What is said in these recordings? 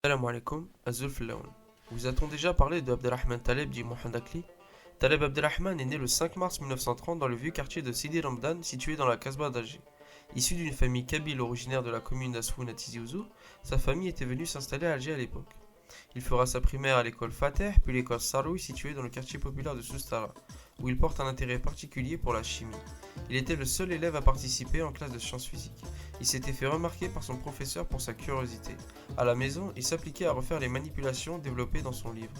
Salam alaikum, Azul Filaoun. Vous a-t-on déjà parlé de Abdelrahman Taleb dit Mohamed Akli? Taleb Abdelrahman est né le 5 mars 1930 dans le vieux quartier de Sidi Ramdan, situé dans la Casbah d'Alger. Issu d'une famille kabyle originaire de la commune d'Asfoun à Tizi Ouzou, sa famille était venue s'installer à Alger à l'époque. Il fera sa primaire à l'école Fateh, puis l'école Saroui située dans le quartier populaire de Soustara, où il porte un intérêt particulier pour la chimie. Il était le seul élève à participer en classe de sciences physiques. Il s'était fait remarquer par son professeur pour sa curiosité. À la maison, il s'appliquait à refaire les manipulations développées dans son livre.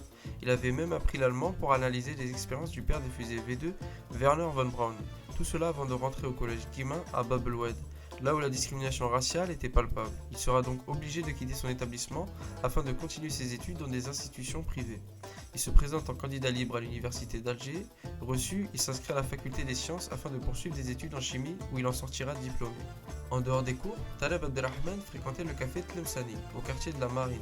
Il avait même appris l'allemand pour analyser les expériences du père des fusées V2, Werner von Braun. Tout cela avant de rentrer au collège Guimin à Bab el-Oued, là où la discrimination raciale était palpable. Il sera donc obligé de quitter son établissement afin de continuer ses études dans des institutions privées. Il se présente en candidat libre à l'université d'Alger. Reçu, il s'inscrit à la faculté des sciences afin de poursuivre des études en chimie où il en sortira diplômé. En dehors des cours, Taleb Abdelrahman fréquentait le café Tlemceni, au quartier de la Marine,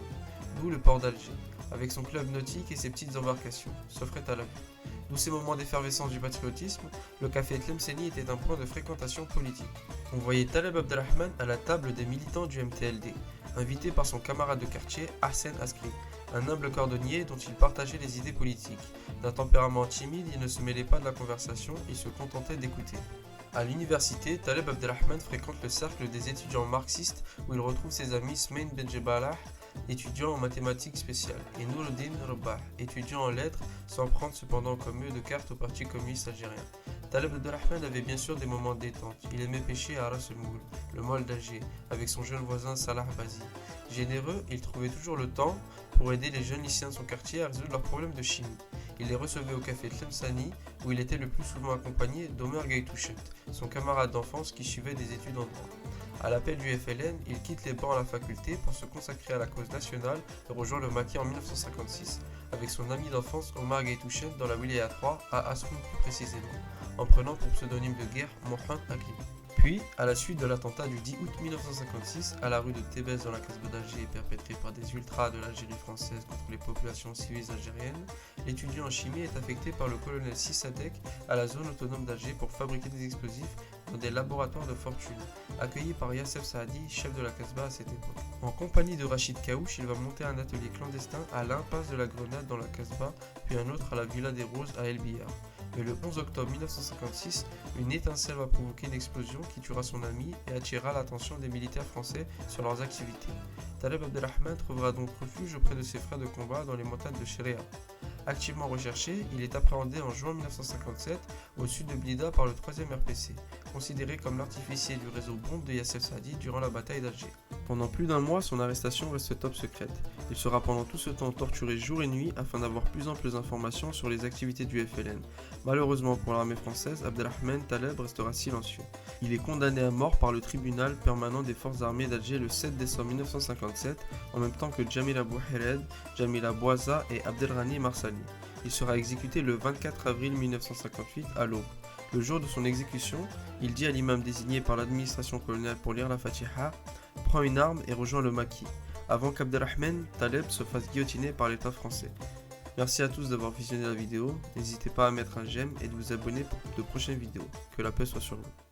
d'où le port d'Alger, avec son club nautique et ses petites embarcations, s'offrait à la vue. D'où ces moments d'effervescence du patriotisme, le café Tlemceni était un point de fréquentation politique. On voyait Taleb Abdelrahman à la table des militants du MTLD, invité par son camarade de quartier Hassan Askri, un humble cordonnier dont il partageait les idées politiques. D'un tempérament timide, il ne se mêlait pas de la conversation, il se contentait d'écouter. À l'université, Taleb Abdelrahman fréquente le cercle des étudiants marxistes où il retrouve ses amis Smain Benjebalah, étudiant en mathématiques spéciales, et Noureddin Rabah, étudiant en lettres, sans prendre cependant comme eux de cartes au Parti communiste algérien. Taleb Abdelrahman avait bien sûr des moments de détente. Il aimait pêcher à Ras el Moul, le mall d'Alger, avec son jeune voisin Salah Bazi. Généreux, il trouvait toujours le temps pour aider les jeunes lycéens de son quartier à résoudre leurs problèmes de chimie. Il les recevait au café Tlemceni, où il était le plus souvent accompagné d'Omer Gaïtouchet, son camarade d'enfance qui suivait des études en droit. À l'appel du FLN, il quitte les bancs à la faculté pour se consacrer à la cause nationale et rejoint le maquis en 1956, avec son ami d'enfance Omar Gaïtouchet dans la Wilaya 3, à Assoun plus précisément, en prenant pour pseudonyme de guerre Mohamed Akli. Puis, à la suite de l'attentat du 10 août 1956 à la rue de Thébès dans la Casbah d'Alger perpétré par des ultras de l'Algérie française contre les populations civiles algériennes, l'étudiant en chimie est affecté par le colonel Sissadek à la zone autonome d'Alger pour fabriquer des explosifs dans des laboratoires de fortune, accueilli par Yassef Saadi, chef de la Casbah à cette époque. En compagnie de Rachid Kaouch, il va monter un atelier clandestin à l'impasse de la Grenade dans la Casbah, puis un autre à la Villa des Roses à El Biyar. Mais le 11 octobre 1956, une étincelle va provoquer une explosion qui tuera son ami et attirera l'attention des militaires français sur leurs activités. Taleb Abdelrahman trouvera donc refuge auprès de ses frères de combat dans les montagnes de Sheria. Activement recherché, il est appréhendé en juin 1957 au sud de Blida par le 3e RPC, considéré comme l'artificier du réseau bombe de Yassef Saadi durant la bataille d'Alger. Pendant plus d'un mois, son arrestation reste top secrète. Il sera pendant tout ce temps torturé jour et nuit afin d'avoir plus amples informations sur les activités du FLN. Malheureusement pour l'armée française, Abdelrahman Taleb restera silencieux. Il est condamné à mort par le tribunal permanent des forces armées d'Alger le 7 décembre 1957, en même temps que Jamila Bouhired, Jamila Bouaza et Abdelrani Marsali. Il sera exécuté le 24 avril 1958 à l'aube. Le jour de son exécution, il dit à l'imam désigné par l'administration coloniale pour lire la Fatiha, prend une arme et rejoint le maquis, avant qu'Abdelrahman Taleb se fasse guillotiner par l'État français. Merci à tous d'avoir visionné la vidéo, n'hésitez pas à mettre un j'aime et de vous abonner pour de prochaines vidéos. Que la paix soit sur vous.